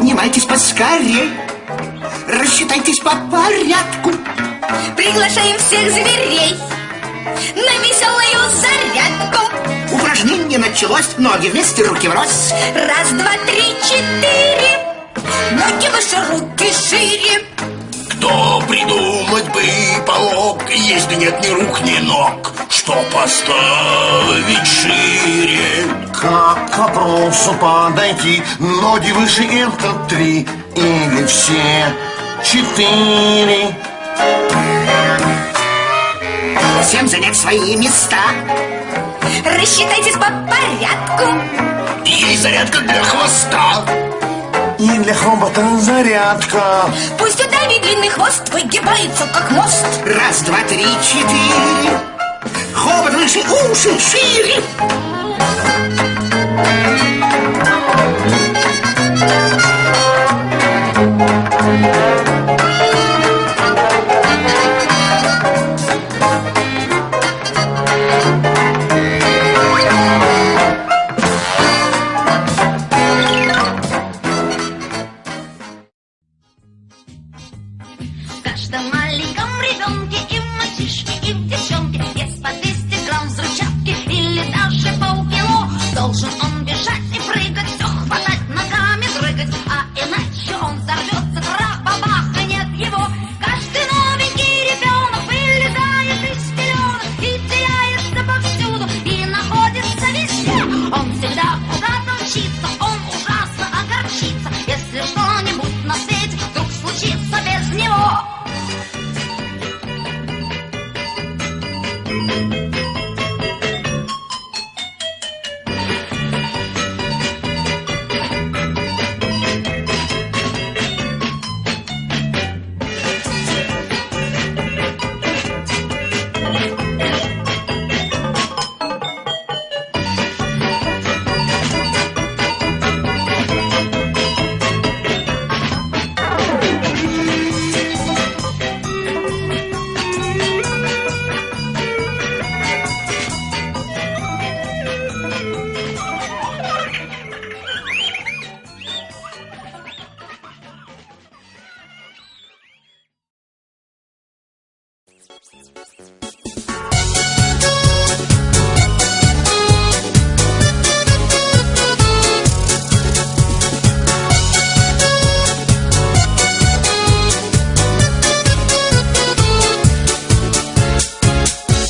Поднимайтесь поскорей, рассчитайтесь по порядку. Приглашаем всех зверей на веселую зарядку. Упражнение началось. Ноги вместе, руки врозь. Раз, два, три, четыре. Ноги выше, руки шире. Кто придумать бы полог, если нет ни рук, ни ног, что поставить шире? Как к вопросу подойти? Ноги выше — это 3 или все 4? Всем занять свои места. Рассчитайтесь по порядку. Есть зарядка для хвоста. И для хобота зарядка. Пусть удави длинный хвост выгибается, как мост. Раз, два, три, четыре. Хобот выше, уши шире. В каждом маленьком ребенке и в мальчишке, и в девчонке есть по 200 грамм взрывчатки или даже полкило. Должен он бежать и прыгать, все хватать, ногами дрыгать, а иначе он взорвется, трах-бабах, и нет его. Каждый новенький ребенок вылезает из пеленок и теряется повсюду, и находится везде. Он всегда куда-то мчится, он ужасно огорчится, если что-нибудь на свете вдруг случится без него.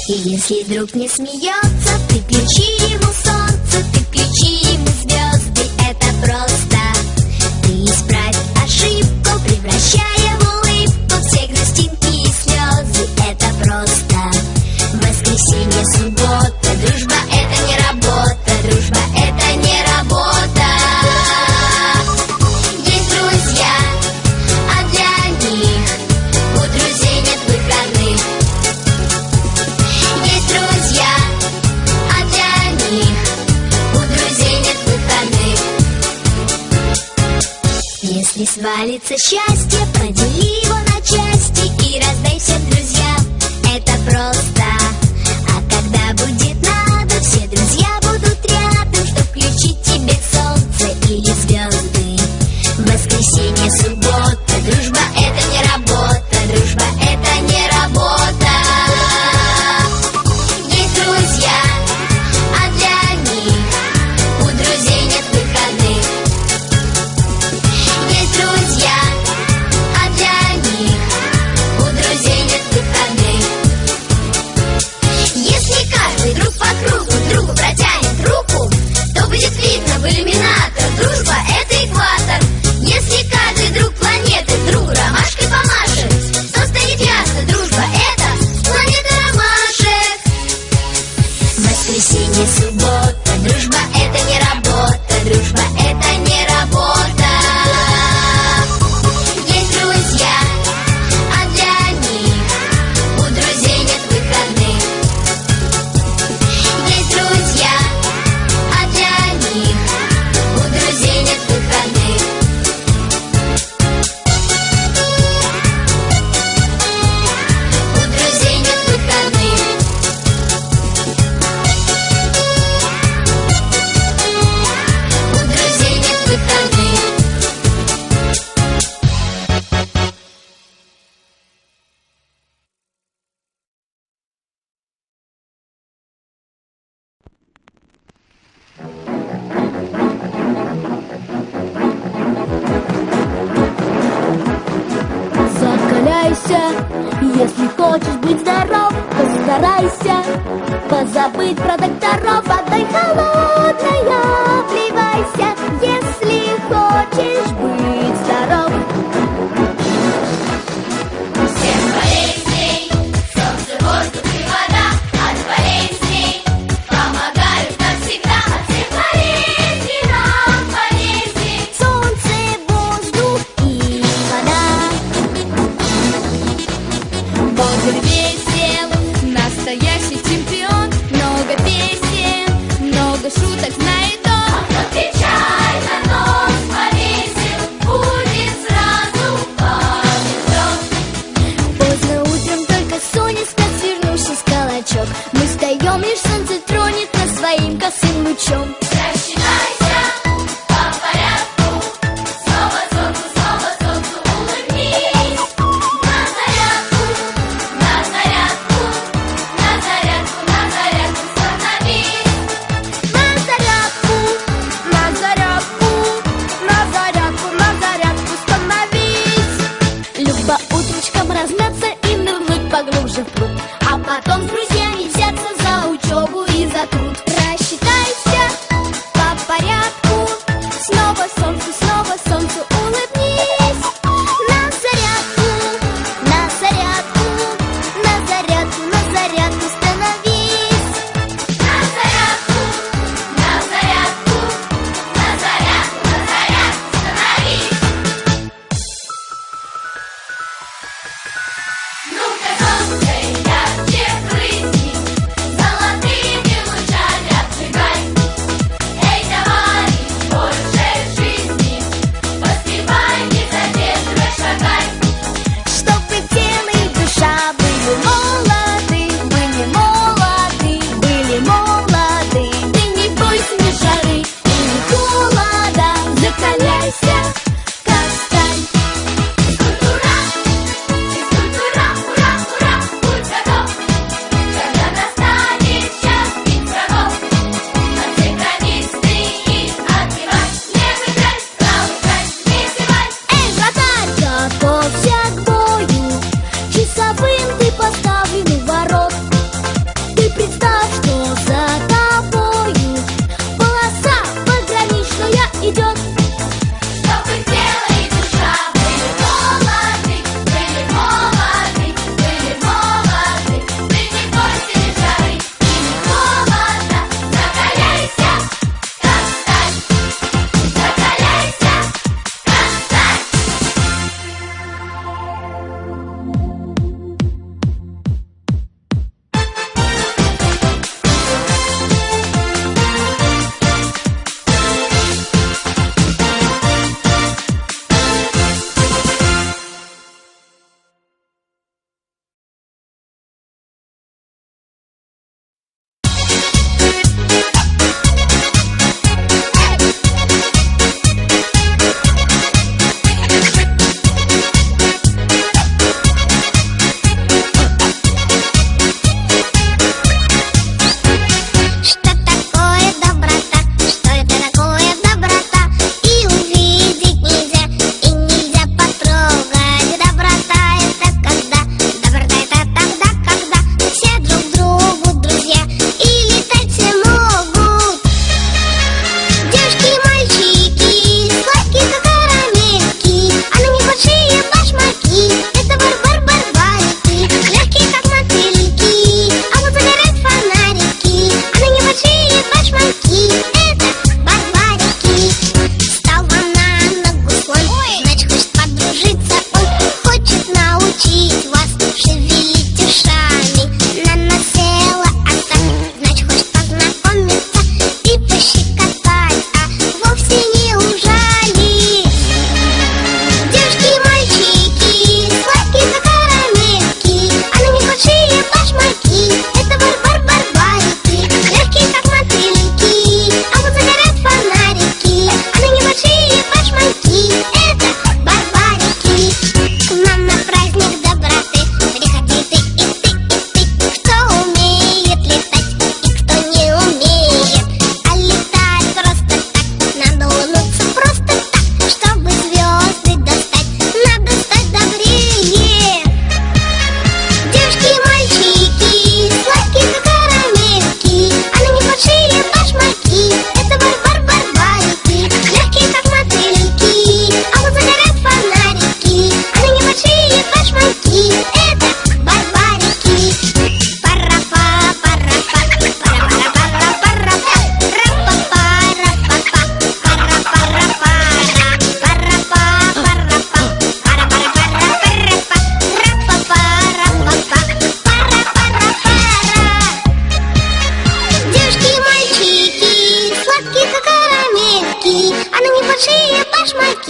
И если друг не смеется, ты включи ему солнце, ты включи ему звезды, это просто. Ты исправь ошибку, превращая в улыбку все грустинки и слезы, это просто. Воскресенье, суббота, дружба — это не работа, дружба — это не работа. Есть друзья, а для них у друзей нет выходных. Есть друзья, а для них у друзей нет выходных. Если свалится счастье, подели его на части и раздай всем друзьям, это просто. А когда будет надо, все друзья будут рядом, чтоб включить тебе солнце или звезды. Воскресенье, суббота, дружба — это не работа, дружба — это не работа. Есть друзья, а для них у друзей нет выходных. Есть друзья, а для них у друзей нет выходных. забыть про докторов. Водой холодной обливайся, если хочешь быть здоров. Всем болезней, солнце, воздух и вода. От болезней помогают навсегда. От всех болезней нам полезней. Солнце, воздух и вода. Бодр, весел, настоящий чемпион. Много песен, много шуток знает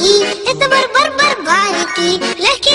И это бар-бар-барбарики, легкие